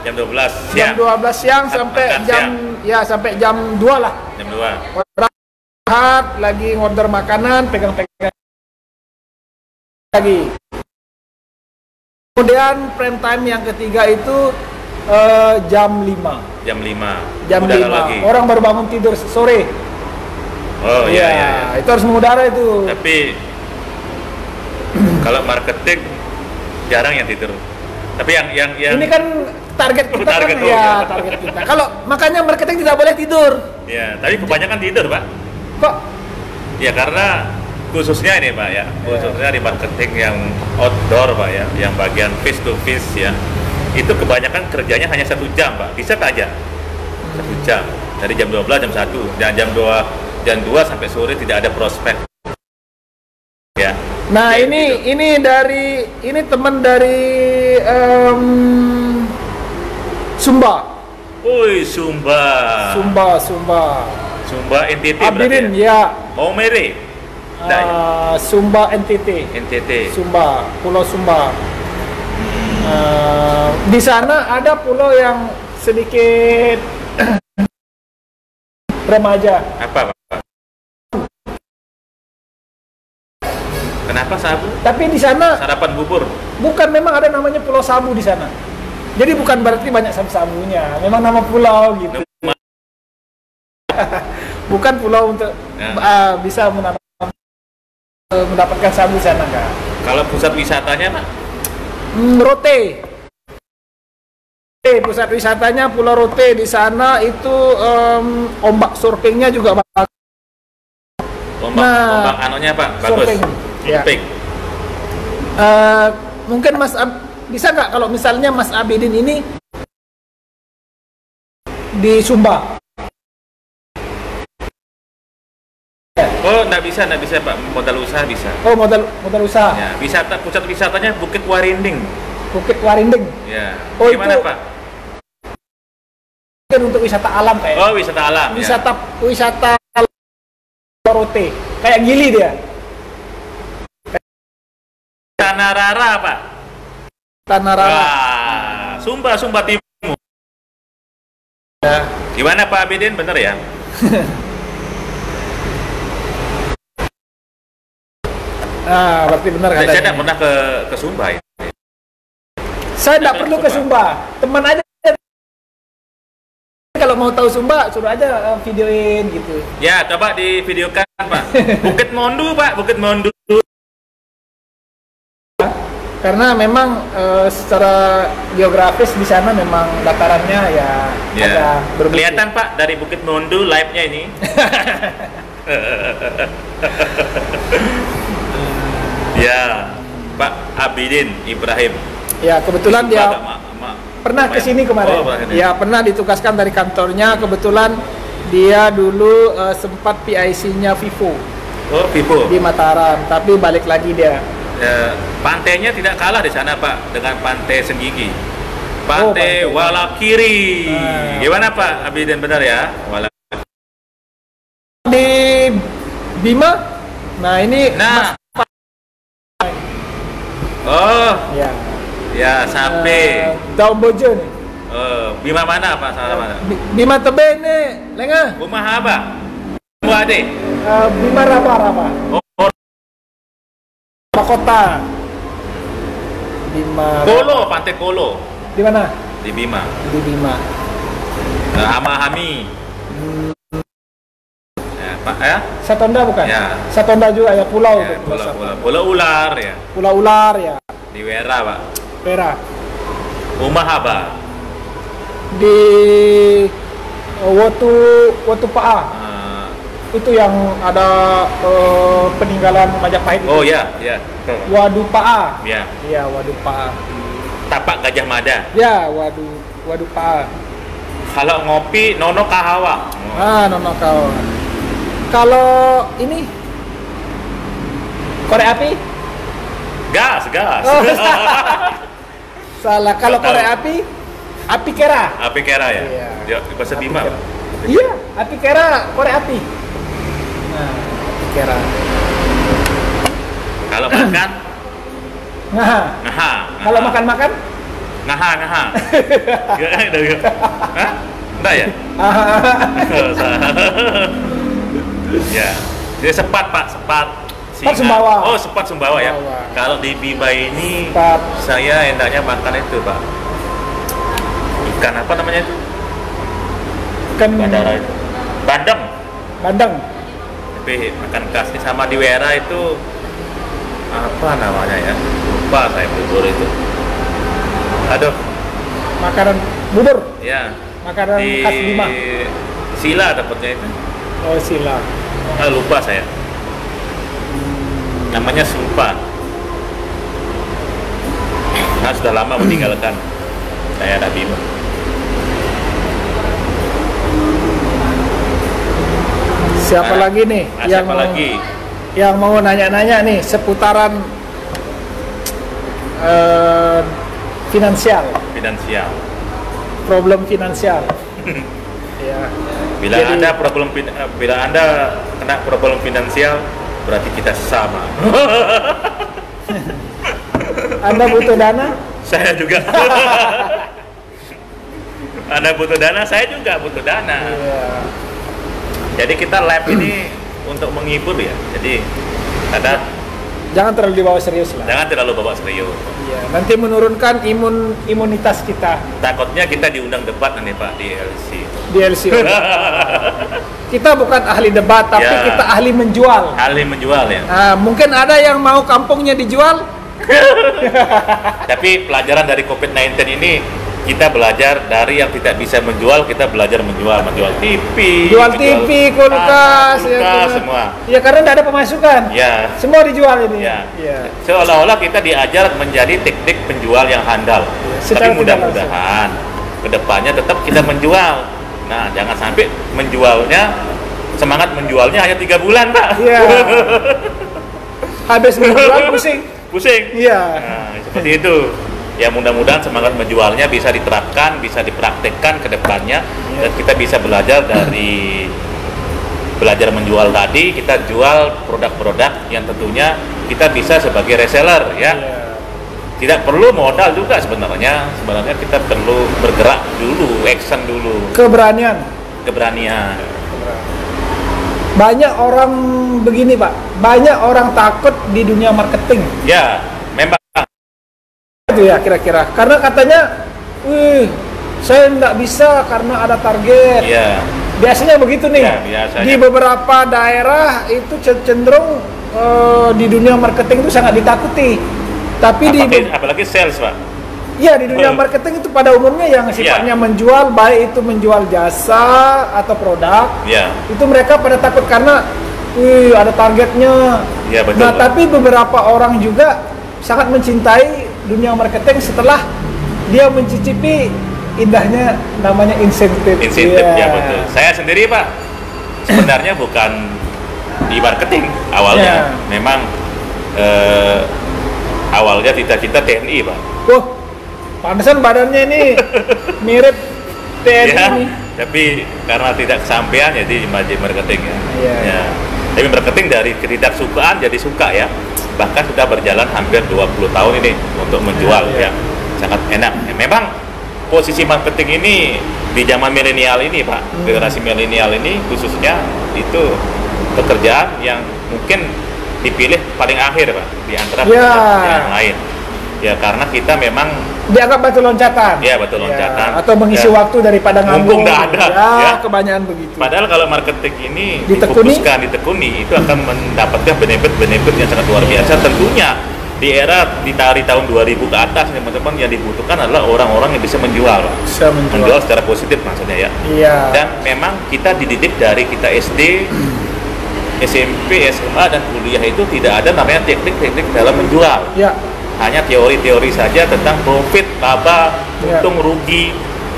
S2: Jam 12 siang.
S1: Jam 12 siang sampai
S2: Makan
S1: jam
S2: siang.
S1: ya sampai jam 2 lah.
S2: Jam 2.
S1: Istirahat lagi ngorder makanan, pegang-pegang lagi. Kemudian prime time yang ketiga itu jam 5.
S2: Jam 5.
S1: Jam
S2: Udara
S1: 5.
S2: lagi.
S1: Orang baru bangun tidur sore.
S2: Oh iya, iya, iya.
S1: Itu harus mengudara itu.
S2: Tapi kalau marketing jarang yang tidur. Tapi yang
S1: ini kan target kita
S2: target
S1: kan ya, target kita. Kalau makanya marketing tidak boleh tidur.
S2: Ya, tapi kebanyakan tidur, Pak.
S1: Kok?
S2: Ya karena khususnya ini, Pak ya. Khususnya di marketing yang outdoor, Pak ya, yang bagian face to face ya. Itu kebanyakan kerjanya hanya 1 jam, Pak. Bisa aja. 1 jam. Dari jam 12 jam 1 dan jam 2 sampai sore tidak ada prospek. Ya.
S1: Nah,
S2: ya,
S1: ini teman dari Sumba.
S2: Woi, Sumba. Sumba NTT
S1: Abidin
S2: berarti
S1: ya.
S2: Mau mere.
S1: Sumba NTT. Sumba, Pulau Sumba. Di sana ada pulau yang sedikit remaja.
S2: Apa, Pak? Kenapa sabu?
S1: Tapi di sana
S2: Sarapan bubur.
S1: bukan, memang ada namanya Pulau Sabu di sana. Jadi bukan berarti banyak sabu-sabunya. Memang nama pulau gitu. Bukan pulau untuk bisa mendapatkan sabu di sana enggak.
S2: Kalau pusat wisatanya, Pak?
S1: Rote. Pusat wisatanya Pulau Rote. Di sana itu ombak surfingnya juga bagus.
S2: Ombak anunya, Pak? Bagus.
S1: Surfing. Ya. Mungkin bisa nggak kalau misalnya Mas Abidin ini di Sumba?
S2: Oh, nggak bisa Pak. Modal usaha bisa.
S1: Oh, modal usaha.
S2: Ya, pusat wisatanya Bukit Warinding.
S1: Bukit Warinding.
S2: Ya.
S1: Oh,
S2: gimana,
S1: itu
S2: Pak?
S1: Mungkin untuk wisata alam kayak.
S2: Oh, wisata alam.
S1: Wisata Rote. Kayak Gili dia.
S2: Tanah Rara, Pak.
S1: Tanah Rara.
S2: Wah, Sumba Timur.
S1: Ya.
S2: Gimana Pak Abidin, bener ya?
S1: Berarti benar katanya.
S2: Saya tidak pernah ke Sumba ya.
S1: Saya tidak perlu ke Sumba. Teman aja. Kalau mau tahu Sumba, suruh aja videoin gitu.
S2: Ya, coba divideokan, Pak. Bukit Mondu, Pak. Bukit Mondu.
S1: Karena memang secara geografis di sana memang datarannya ya agak berbeda.
S2: Kelihatan, Pak, dari Bukit Mondu live-nya ini. Ya, Pak Abidin Ibrahim.
S1: Ya, kebetulan dia pernah ke sini kemarin. Ya, pernah ditugaskan dari kantornya. Kebetulan dia dulu sempat PIC-nya Vivo.
S2: Oh, Vivo.
S1: Di Mataram, tapi balik lagi dia.
S2: Ya, pantainya tidak kalah di sana, Pak, dengan Pantai Senggigi. Pantai Walakiri. Gimana, Pak Abidin, benar ya?
S1: Di Bima. Nah, ini
S2: Oh.
S1: Ya.
S2: Ya, sampai
S1: Daun Bojo nih.
S2: Bima mana, Pak? Salah mana?
S1: Bima Tebe nih, Lenga.
S2: Rumah apa? Muade.
S1: Bima Raba. Kota. Bima.
S2: Kolo, Pantai Kolo.
S1: Di mana?
S2: Di Bima.
S1: Di Bima.
S2: Amahami. Ya, Pak ya?
S1: Satonda bukan?
S2: Ya.
S1: Satonda juga ya, pulau.
S2: Ya, pulau Ular ya.
S1: Pulau Ular ya.
S2: Di Wera, Pak.
S1: Pera.
S2: Rumah apa?
S1: Di Watu Paa. Itu yang ada peninggalan Majapahit itu.
S2: Oh ya, ya.
S1: Wadu Paa.
S2: Ya.
S1: Iya, Wadu Paa.
S2: Tapak Gajah Mada.
S1: Ya, Wadu Paa.
S2: Kalau ngopi Nono Kahawa.
S1: Nono Kahawa. Kalau ini korek api?
S2: Gas.
S1: Oh, salah. Kalau korek api kera.
S2: Api kera ya.
S1: Iya.
S2: Ya, bahasa Bima.
S1: Iya, api kera korek api. Nah, pikiran.
S2: Kalau makan,
S1: Ngaha.
S2: ngaha.
S1: Kalau makan-makan?
S2: Ngaha, ngaha. Hah? Enggak ya? Ya, jadi sepat Pak, sepat.
S1: Sepat Sumbawa.
S2: Oh, sepat Sumbawa ya.
S1: Sumbawa.
S2: Kalau di Biba ini,
S1: Sepat.
S2: saya enaknya makan itu Pak. Ikan apa namanya itu?
S1: Ikan
S2: Bandara itu. Bandeng.
S1: bandeng.
S2: Tapi makan khasnya sama di Wera itu apa namanya ya? Lupa saya bubur itu. Aduh,
S1: Makanan bubur,
S2: ya.
S1: makanan
S2: Di
S1: khas Bima.
S2: Sila dapatnya itu.
S1: Oh, sila.
S2: Lupa saya. Namanya Supa. Nah, sudah lama meninggalkan saya ada Bima.
S1: Siapa lagi nih yang
S2: Siapa lagi?
S1: yang mau nanya-nanya nih seputaran finansial,
S2: Finansial.
S1: problem finansial. Ya.
S2: Bila
S1: Jadi-
S2: bila Anda kena problem finansial, berarti kita sama.
S1: Anda butuh dana?
S2: Saya juga. Anda butuh dana, saya juga butuh dana.
S1: Iya.
S2: Jadi kita lab ini untuk menghibur ya. Jadi ada
S1: Jangan terlalu dibawa serius lah.
S2: jangan terlalu bawa serius.
S1: Iya, nanti menurunkan imunitas kita
S2: Takutnya kita diundang debat nanti Pak di LC.
S1: di LCO. Kita bukan ahli debat, tapi
S2: Ya.
S1: kita ahli menjual.
S2: Ahli menjual ya.
S1: Nah, mungkin ada yang mau kampungnya dijual.
S2: Tapi pelajaran dari COVID-19 ini kita belajar dari yang tidak bisa menjual, kita belajar menjual TV,
S1: Jual TV, kulkas,
S2: kulkas,
S1: kan.
S2: semua.
S1: Ya karena tidak ada pemasukan.
S2: Ya,
S1: Semua dijual ini.
S2: ya.
S1: Iya.
S2: Seolah-olah kita diajar menjadi teknik penjual yang handal.
S1: Secara
S2: Tapi mudah-mudahan kedepannya tetap kita menjual. Nah, jangan sampai semangat menjualnya hanya 3 bulan, Pak.
S1: Iya. Habis menjual pusing.
S2: Pusing.
S1: Iya.
S2: Nah, seperti itu. Ya mudah-mudahan semangat menjualnya bisa diterapkan, bisa dipraktekkan ke depannya, dan kita bisa belajar dari belajar menjual tadi, kita jual produk-produk yang tentunya kita bisa sebagai reseller ya.
S1: Iya.
S2: Tidak perlu modal juga sebenarnya kita perlu bergerak dulu, action dulu,
S1: Keberanian.
S2: keberanian.
S1: Banyak orang begini, Pak. Banyak orang takut di dunia marketing.
S2: Ya, memang
S1: Itu ya kira-kira. Karena katanya, "Wih, saya nggak bisa karena ada target."
S2: ya.
S1: Biasanya begitu nih.
S2: Ya, biasanya.
S1: Di beberapa daerah itu cenderung di dunia marketing itu sangat ditakuti. Tapi
S2: Apalagi sales, Pak.
S1: ya di dunia marketing itu pada umumnya yang sifatnya menjual, baik itu menjual jasa atau produk,
S2: Ya,
S1: itu mereka pada takut karena ada targetnya.
S2: ya betul.
S1: Nah,
S2: Pak.
S1: tapi beberapa orang juga sangat mencintai dunia marketing setelah dia mencicipi indahnya namanya insentif.
S2: Insentif
S1: Iya.
S2: ya betul. Saya sendiri Pak sebenarnya bukan di marketing awalnya.
S1: Ya.
S2: Memang awalnya cita-cita TNI Pak.
S1: Wah, pantesan badannya ini mirip TNI
S2: Ya,
S1: nih.
S2: tapi karena tidak kesampaian jadi di marketing ya.
S1: Iya.
S2: Ya. Tapi marketing dari ketidaksukaan jadi suka ya. Bahkan sudah berjalan hampir 20 tahun ini untuk menjual
S1: Iya.
S2: ya. Sangat enak. Memang posisi marketing ini di zaman milenial ini Pak, generasi milenial ini khususnya itu pekerjaan yang mungkin dipilih paling akhir Pak di antara
S1: Ya.
S2: pekerjaan yang lain. Ya karena kita memang
S1: Dianggap batu loncatan.
S2: ya betul loncatan.
S1: Atau mengisi
S2: Ya.
S1: waktu daripada nganggur.
S2: Mumpung nggak ada,
S1: Ya,
S2: ya.
S1: kebanyakan begitu.
S2: Padahal kalau marketing ini
S1: Ditekuni?
S2: ditekuni itu akan mendapatkan benefit yang sangat luar biasa. Tentunya di tahun 2000 ke atas teman-teman yang dibutuhkan adalah orang-orang yang bisa menjual, Pak.
S1: Bisa
S2: Menjual secara positif maksudnya ya.
S1: Iya.
S2: Dan memang kita dididik dari kita SD, SMP, SMA dan kuliah itu tidak ada namanya teknik-teknik dalam menjual.
S1: Ya.
S2: Hanya teori-teori saja tentang profit, laba,
S1: Ya.
S2: untung, rugi,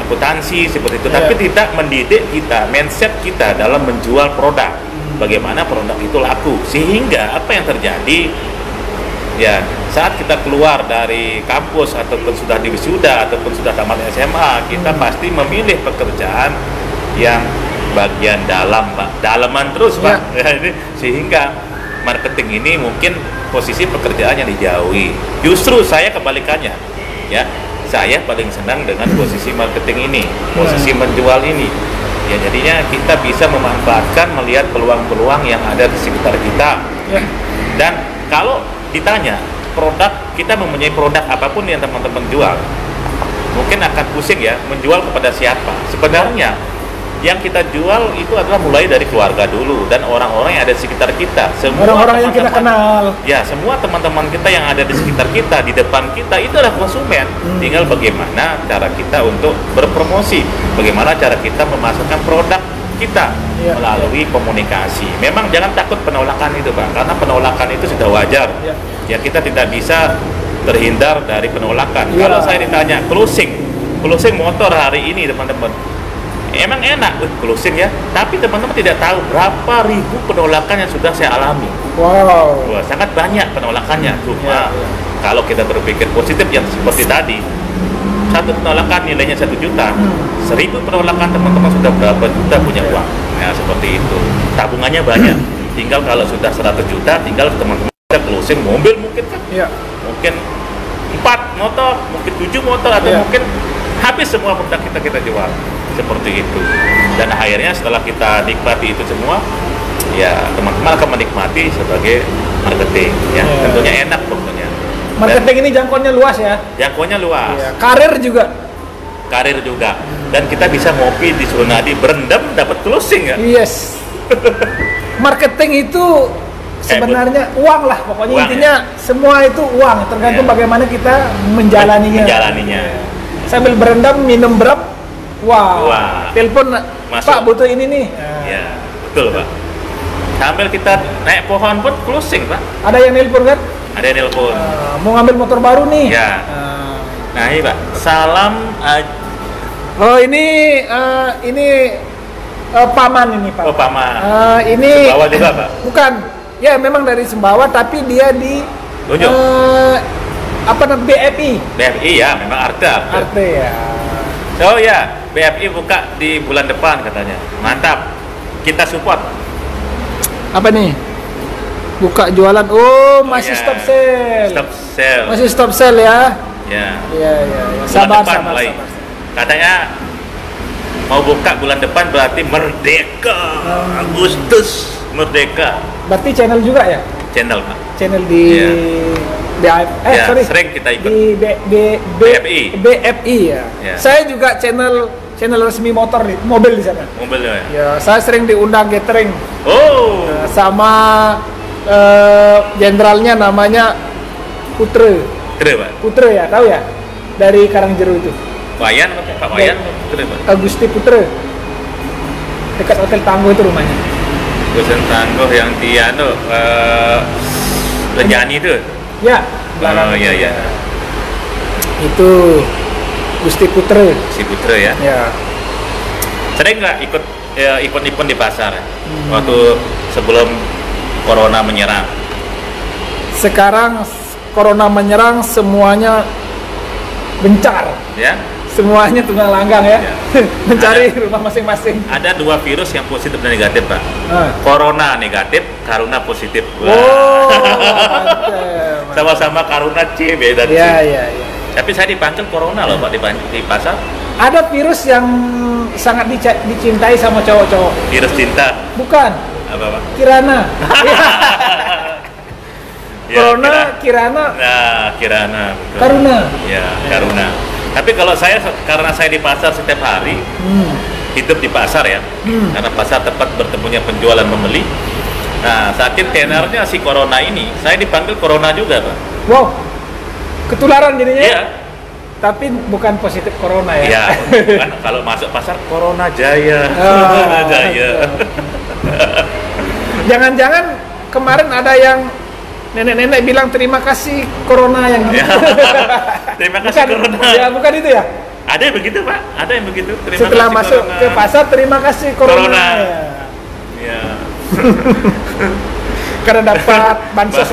S2: akuntansi seperti itu.
S1: Ya.
S2: Tapi tidak mendidik kita, mindset kita dalam menjual produk. Bagaimana produk itu laku. Sehingga apa yang terjadi? Ya, saat kita keluar dari kampus ataupun sudah di wisuda ataupun sudah tamat SMA, kita pasti memilih pekerjaan yang bagian dalam, Pak. Dalaman terus, Pak. Ini sehingga marketing ini mungkin posisi pekerjaannya dijauhi. Justru saya kebalikannya, ya. Saya paling senang dengan posisi marketing ini, posisi menjual ini. Ya, jadinya kita bisa memanfaatkan, melihat peluang-peluang yang ada di sekitar kita. Dan kalau ditanya produk, kita mempunyai produk apapun yang teman-teman jual, mungkin akan pusing ya, menjual kepada siapa. Sebenarnya yang kita jual itu adalah mulai dari keluarga dulu dan orang-orang yang ada di sekitar kita.
S1: Orang-orang yang kita kenal.
S2: Ya, semua teman-teman kita yang ada di sekitar kita, di depan kita, itu adalah konsumen. Tinggal bagaimana cara kita untuk berpromosi, bagaimana cara kita memasarkan produk kita melalui komunikasi. Memang jangan takut penolakan itu, Pak, karena penolakan itu sudah wajar. Ya, kita tidak bisa terhindar dari penolakan. Kalau saya ditanya closing motor hari ini, teman-teman, emang enak closing ya, tapi teman-teman tidak tahu berapa ribu penolakan yang sudah saya alami. Wah, sangat banyak penolakannya. Cuma kalau kita berpikir positif yang seperti tadi, satu penolakan nilainya 1 juta, 1000 penolakan teman-teman sudah berapa juta punya uang. Nah, seperti itu. Tabungannya banyak. Tinggal kalau sudah 100 juta, tinggal teman-teman kita closing mobil mungkin kan. Mungkin 4 motor, mungkin 7 motor, atau mungkin habis semua produk kita jual. Seperti itu. Dan akhirnya setelah kita nikmati itu semua, ya teman-teman akan menikmati sebagai marketing. Ya, tentunya enak pokoknya.
S1: Marketing ini jangkauannya luas ya.
S2: Jangkauannya luas.
S1: Karir juga. Dan kita bisa ngopi di Sunadi, berendam dapat closing ya. Yes. Marketing itu sebenarnya uang lah, pokoknya intinya semua itu uang, tergantung bagaimana kita menjalaninya. Sambil berendam minum berap. Wah. Telepon, masuk. Pak butuh ini nih.
S2: Ya, betul, Pak. Sambil kita naik pohon pun closing, Pak.
S1: Ada yang nelpon kan?
S2: Ada yang nelpon.
S1: Mau ngambil motor baru nih.
S2: Ya. Nah, ini Pak. Salam.
S1: Oh, ini paman ini, Pak.
S2: Oh, paman.
S1: Ini
S2: Sumbawa juga, Pak?
S1: Bukan. Ya, memang dari Sumbawa, tapi dia di apa namanya, BFI.
S2: BFI ya, memang Arte
S1: ya.
S2: Oh ya, BFI buka di bulan depan katanya. Mantap. Kita support.
S1: Apa nih? Buka jualan. Oh, masih stop sale. Masih stop sale ya.
S2: Ya.
S1: Sabar.
S2: Katanya mau buka bulan depan berarti merdeka. Agustus merdeka.
S1: Berarti channel juga ya?
S2: Channel, Pak.
S1: Channel di
S2: sering kita ikut
S1: di BFI ya. Saya juga channel resmi mobil di sana.
S2: Mobil
S1: ya. Saya sering diundang gathering. Sama jenderalnya namanya Putre, Pak. Putre ya, tahu ya? Dari Karangjeru itu.
S2: Wayan, Pak Wayan, Putre, Pak.
S1: Agusti Putre. Dekat Hotel Tangguh itu rumahnya.
S2: Hotel Tangguh yang di Lenjani itu.
S1: Ya.
S2: Iya.
S1: Itu Gusti Putre.
S2: Si Putre ya. Sering nggak ikut event-event di pasar waktu sebelum corona menyerang?
S1: Sekarang corona menyerang, semuanya gencar.
S2: Ya.
S1: Semuanya tunggang langgang ya. Mencari rumah masing-masing.
S2: Ada 2 virus yang positif dan negatif, Pak. Corona negatif, Karuna positif. Sama-sama Karuna C, beda C.
S1: Iya.
S2: Tapi saya dipanggil Corona loh, Pak, di pasar.
S1: Ada virus yang sangat dicintai sama cowok-cowok.
S2: Virus cinta?
S1: Bukan.
S2: Apa, Pak?
S1: Kirana. Corona, Kirana.
S2: Nah, Kirana. Betul.
S1: Karuna.
S2: Ya, Karuna. Tapi kalau karena saya di pasar setiap hari, hidup di pasar ya, karena pasar tempat bertemunya penjual dan pembeli. Nah, saking tenornya si Corona ini, saya dipanggil Corona juga, Pak.
S1: Wow, ketularan jadinya?
S2: Iya.
S1: Tapi bukan positif Corona ya?
S2: Iya, kan kalau masuk pasar Corona Jaya. Jaya.
S1: Jangan-jangan kemarin ada yang nenek-nenek bilang terima kasih Corona yang gitu.
S2: Terima kasih Corona.
S1: Ya, bukan itu ya?
S2: Ada yang begitu, Pak. Ada yang begitu.
S1: Setelah masuk
S2: Corona.
S1: ke pasar, terima kasih Corona.
S2: Ya.
S1: Karena dapat bansos.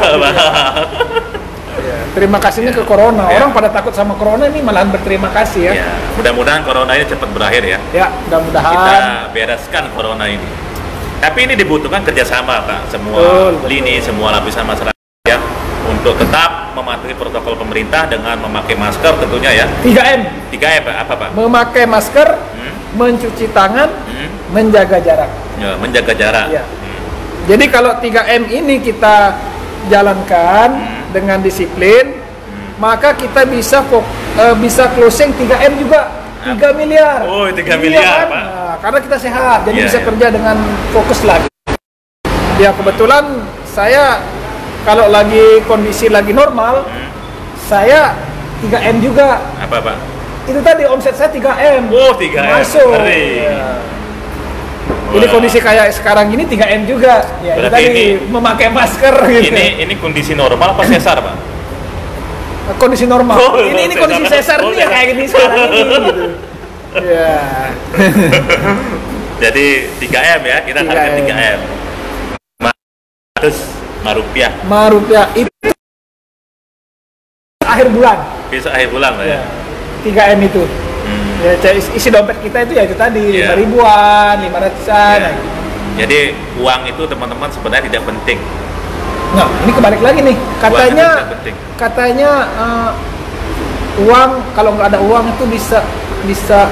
S1: Terima kasihnya ke corona. Orang pada takut sama corona, ini malahan berterima kasih ya.
S2: Ya, mudah-mudahan corona ini cepat berakhir ya.
S1: Ya, mudah-mudahan.
S2: Kita bereskan corona ini. Tapi ini dibutuhkan kerjasama Pak, semua
S1: Betul.
S2: lini, semua lapisan masyarakat ya, untuk tetap mematuhi protokol pemerintah dengan memakai masker tentunya ya.
S1: 3M.
S2: 3M Pak, apa Pak?
S1: Memakai masker, mencuci tangan, menjaga jarak.
S2: Ya, menjaga jarak.
S1: Ya. Jadi kalau 3M ini kita jalankan dengan disiplin, maka kita bisa closing 3M juga. 3 miliar.
S2: Oh, 3
S1: Iya
S2: miliar,
S1: kan?
S2: Pak.
S1: Nah, karena kita sehat, jadi
S2: Iya,
S1: bisa
S2: iya.
S1: kerja dengan fokus lagi. Ya kebetulan saya kalau lagi kondisi lagi normal, saya 3M juga.
S2: Apa Pak?
S1: Itu tadi omset saya 3M.
S2: Oh, 3M.
S1: Masuk.
S2: Keren.
S1: Ya. Ini kondisi kayak sekarang ini 3M juga. Ya, itu
S2: Berarti
S1: tadi memakai masker gitu.
S2: Ini kondisi normal apa sesar Pak?
S1: Kondisi normal.
S2: Oh,
S1: ini kondisi sesar ini ya kayak gini sekarang ini gitu. Ya.
S2: Jadi 3M ya, kita
S1: 3M.
S2: target 3M. 100 rupiah
S1: Rupiah itu akhir bulan.
S2: besok akhir bulan Pak ya.
S1: Ya. 3M itu. Ya, isi dompet kita itu ya itu tadi
S2: Iya.
S1: 5 ribuan, 500-an.
S2: Ya. Jadi uang itu teman-teman sebenarnya tidak penting.
S1: Nah, ini kebalik lagi nih.
S2: Uang itu
S1: Katanya
S2: tidak penting.
S1: Uang kalau nggak ada uang itu bisa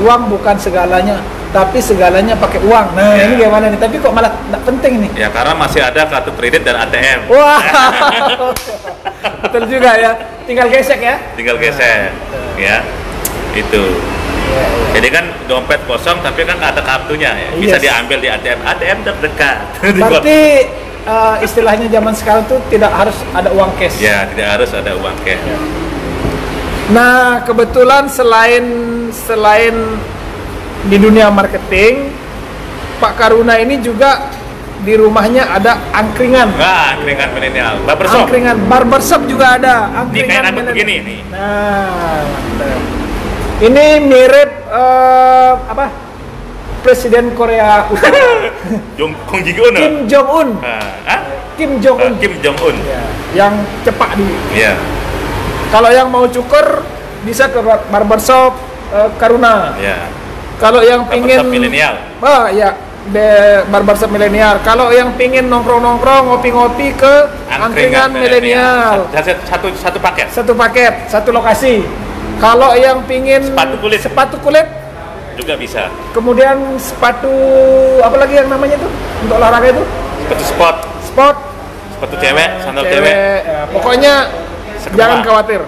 S1: uang bukan segalanya, tapi segalanya pakai uang. Nah,
S2: Ya.
S1: ini gimana nih? Tapi kok malah nggak penting nih?
S2: Ya karena masih ada kartu kredit dan ATM.
S1: Wah, betul juga ya. Tinggal gesek ya.
S2: Tinggal geser. Ya. Itu. Jadi kan dompet kosong tapi kan ada kartunya ya. Bisa
S1: Yes.
S2: diambil di ATM terdekat.
S1: Berarti istilahnya zaman sekarang tuh tidak harus ada uang cash.
S2: Ya, tidak harus ada uang cash.
S1: Nah, kebetulan selain di dunia marketing, Pak Karuna ini juga di rumahnya ada angkringan.
S2: Wah, angkringan milenial. Barbershop.
S1: Angkringan barbershop juga ada.
S2: Ini
S1: Angkringan
S2: kayak rambut
S1: milenial.
S2: begini nih.
S1: Nah, mantap. Ini mirip Presiden Korea Utara
S2: Kong Ji Un.
S1: Kim Jong Un. Kim Jong Un.
S2: Kim Jong Un.
S1: Ya, yang cepak dulu.
S2: Iya.
S1: Kalau yang mau cukur bisa ke barbershop Karuna.
S2: Iya.
S1: Kalau yang
S2: Barbershop
S1: pingin
S2: milenial.
S1: ya barbershop milenial. Kalau yang pingin nongkrong-nongkrong, ngopi-ngopi ke angkringan milenial.
S2: Satu paket.
S1: Satu paket, satu lokasi. Kalau yang pingin sepatu kulit
S2: Juga bisa.
S1: kemudian sepatu apa lagi yang namanya tuh untuk olahraga itu?
S2: Sepatu
S1: Sport,
S2: sepatu cewek, sandal cewek.
S1: ya, pokoknya
S2: Semua.
S1: jangan khawatir.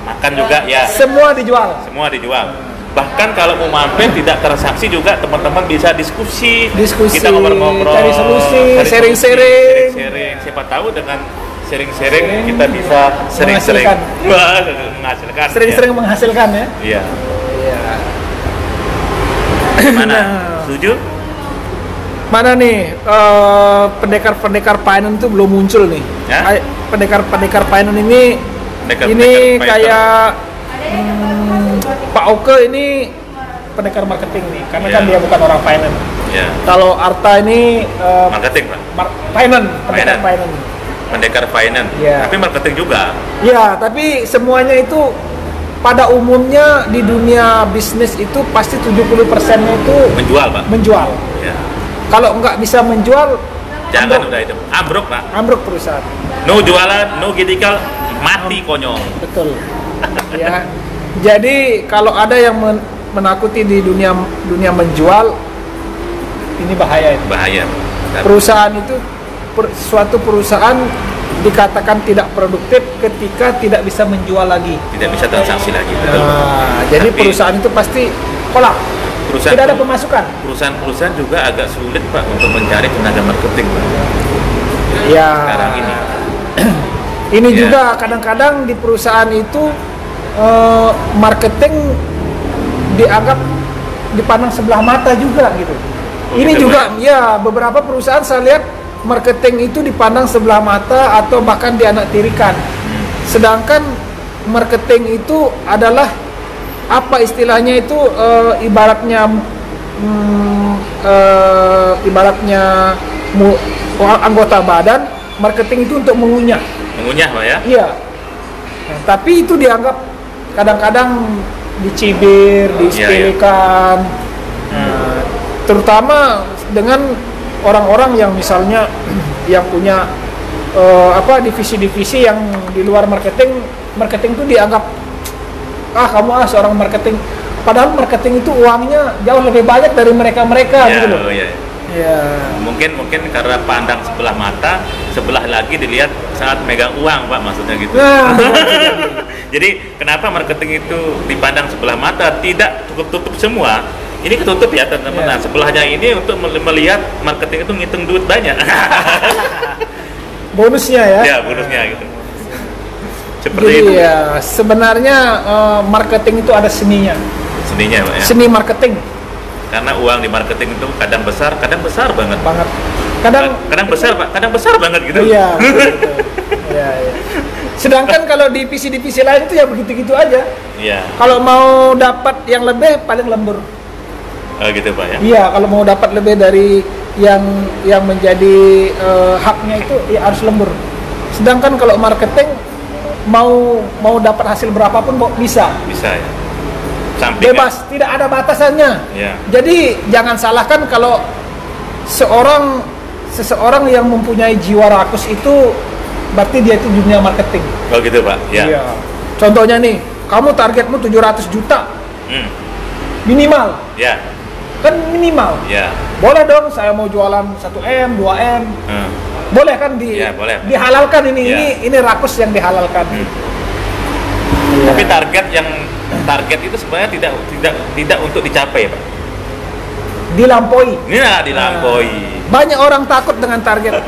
S2: Makan juga ya.
S1: Semua dijual.
S2: Semua dijual. Bahkan kalau mau mampir tidak transaksi juga teman-teman bisa diskusi.
S1: Diskusi,
S2: Kita ngobrol-ngobrol,
S1: cari solusi,
S2: cari
S1: sharing-sharing.
S2: sharing-sharing. Siapa tahu dengan sharing-sharing kita bisa sering-sering menghasilkan.
S1: Sering-sering menghasilkan ya.
S2: Iya.
S1: Iya.
S2: Gimana?
S1: Nah.
S2: Setuju?
S1: Mana nih pendekar-pendekar finance itu belum muncul nih.
S2: Ya?
S1: Pendekar-pendekar finance ini
S2: Pendekar-pendekar
S1: kayak Pak Oke ini pendekar marketing nih, karena
S2: Ya.
S1: kan dia bukan orang finance.
S2: Ya.
S1: Kalau Arta ini
S2: Marketing, Pak.
S1: finance, pendekar
S2: Finance.
S1: finance.
S2: Pendekar finance.
S1: Ya.
S2: Tapi marketing juga.
S1: Ya, tapi semuanya itu pada umumnya di dunia bisnis itu pasti 70%-nya itu
S2: Menjual, Pak.
S1: menjual.
S2: Ya.
S1: Kalau nggak bisa menjual,
S2: Jangan
S1: ambruk,
S2: udah itu. Ambruk, Pak.
S1: ambruk perusahaan.
S2: No jualan, no gitikal, mati konyol.
S1: Betul. Ya. Jadi kalau ada yang menakuti di dunia menjual, ini bahaya itu.
S2: Bahaya.
S1: Perusahaan itu suatu perusahaan dikatakan tidak produktif ketika tidak bisa menjual lagi.
S2: Tidak bisa transaksi lagi. Betul.
S1: Nah, jadi
S2: Tapi
S1: perusahaan itu pasti kolap. Tidak ada pemasukan.
S2: Perusahaan-perusahaan juga agak sulit, Pak, untuk mencari tenaga marketing, Pak.
S1: Ya.
S2: Sekarang ini.
S1: Ini
S2: Ya.
S1: juga kadang-kadang di perusahaan itu marketing dianggap dipandang sebelah mata juga gitu. Ini
S2: Gitu,
S1: juga ya beberapa perusahaan saya lihat marketing itu dipandang sebelah mata atau bahkan dianaktirikan. Sedangkan marketing itu adalah apa istilahnya itu ibaratnya anggota badan, marketing itu untuk mengunyah.
S2: mengunyah Pak ya.
S1: Iya. Nah, tapi itu dianggap kadang-kadang dicibir, disepelekan. Nah, terutama dengan orang-orang yang misalnya yang punya divisi-divisi yang di luar marketing itu dianggap kamu seorang marketing. Padahal marketing itu uangnya jauh lebih banyak dari mereka gitu loh.
S2: Ya. Mungkin karena pandang sebelah mata, sebelah lagi dilihat saat megang uang Pak, maksudnya gitu.
S1: Nah,
S2: jadi kenapa marketing itu dipandang sebelah mata, tidak tutup semua? Ini ketutup ya teman-teman. Nah, sebelahnya ini untuk melihat marketing itu ngitung duit banyak.
S1: Bonusnya ya.
S2: Ya, bonusnya gitu. Seperti
S1: jadi
S2: itu.
S1: Ya, sebenarnya marketing itu ada seninya.
S2: Seninya Pak ya.
S1: Seni marketing.
S2: Karena uang di marketing itu kadang besar banget. Kadang besar Pak, kadang besar banget gitu.
S1: Iya. Iya. Sedangkan kalau di divisi lain itu ya begitu-gitu aja.
S2: Iya.
S1: Kalau mau dapat yang lebih paling lembur.
S2: Oh gitu Pak ya.
S1: Iya, kalau mau dapat lebih dari yang menjadi haknya itu ya harus lembur. Sedangkan kalau marketing mau dapat hasil berapapun bisa.
S2: Bisa ya.
S1: Bebas, tidak ada batasannya.
S2: Ya.
S1: Jadi jangan salahkan kalau seseorang yang mempunyai jiwa rakus itu berarti dia itu dunia marketing.
S2: Oh gitu Pak. Ya.
S1: Iya. Contohnya nih, kamu targetmu 700 juta. Minimal.
S2: Ya.
S1: Kan minimal.
S2: Ya.
S1: Boleh dong saya mau jualan 1M, 2M. Boleh kan
S2: ya, boleh.
S1: Dihalalkan ini rakus yang dihalalkan.
S2: Ya. Tapi target itu sebenarnya tidak untuk dicapai Pak.
S1: Dilampaui.
S2: Dilampaui.
S1: Banyak orang takut dengan target.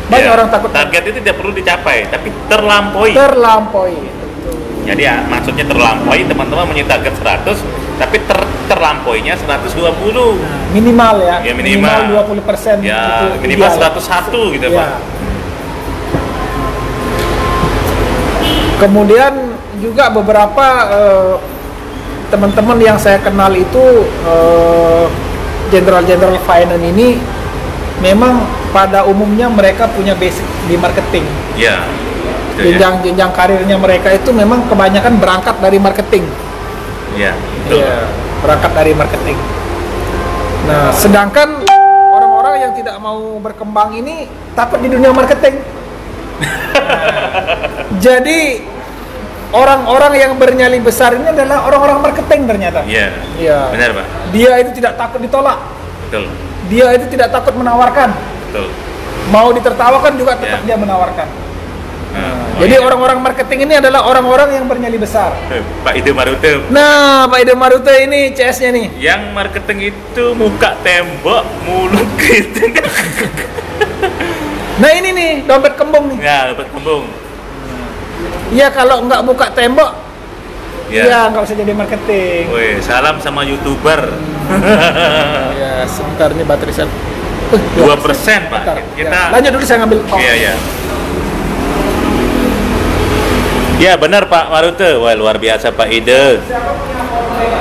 S1: Banyak orang takut.
S2: Target itu tidak perlu dicapai, tapi terlampaui. Jadi ya, maksudnya terlampaui, teman-teman punya target 100, tapi terlampauinya 120.
S1: Minimal ya.
S2: Ya minimal
S1: 20%.
S2: Ya, minimal ideal. 101 gitu ya. Pak.
S1: Kemudian juga beberapa teman-teman yang saya kenal itu general finance ini memang pada umumnya mereka punya basic di marketing.
S2: Ya.
S1: Jenjang karirnya mereka itu memang kebanyakan berangkat dari marketing.
S2: Ya, betul.
S1: Ya, berangkat dari marketing. Nah, sedangkan orang-orang yang tidak mau berkembang ini takut di dunia marketing. Jadi orang-orang yang bernyali besar ini adalah orang-orang marketing ternyata.
S2: Iya.
S1: Iya.
S2: Benar, Pak.
S1: Dia itu tidak takut ditolak.
S2: Betul.
S1: Dia itu tidak takut menawarkan.
S2: Betul.
S1: Mau ditertawakan juga tetap dia menawarkan. Jadi orang-orang marketing ini adalah orang-orang yang bernyali besar.
S2: Pak Ide Marute.
S1: Nah, Pak Ide Marute ini CS-nya nih.
S2: Yang marketing itu muka tembok, mulut kritik.
S1: Nah ini nih, dompet kembung nih.
S2: Ya, dompet kembung.
S1: Iya, kalau nggak buka tembok, iya nggak usah jadi marketing.
S2: Woi, salam sama YouTuber.
S1: Ya, sebentar nih baterai saya.
S2: 2% Pak. Kita
S1: lanjut dulu, saya ngambil.
S2: Iya. Ya benar Pak Marute, wah luar biasa Pak Ide.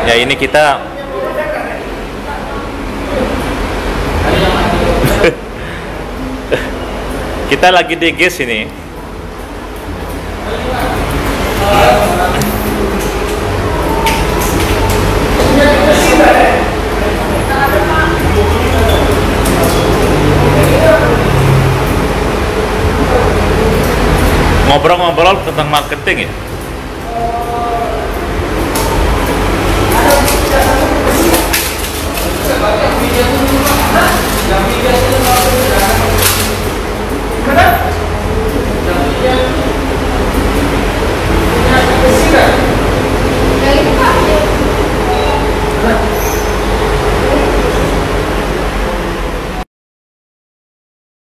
S2: Ya ini kita kita lagi di GIS ini. Ngobrol-ngobrol tentang marketing ya.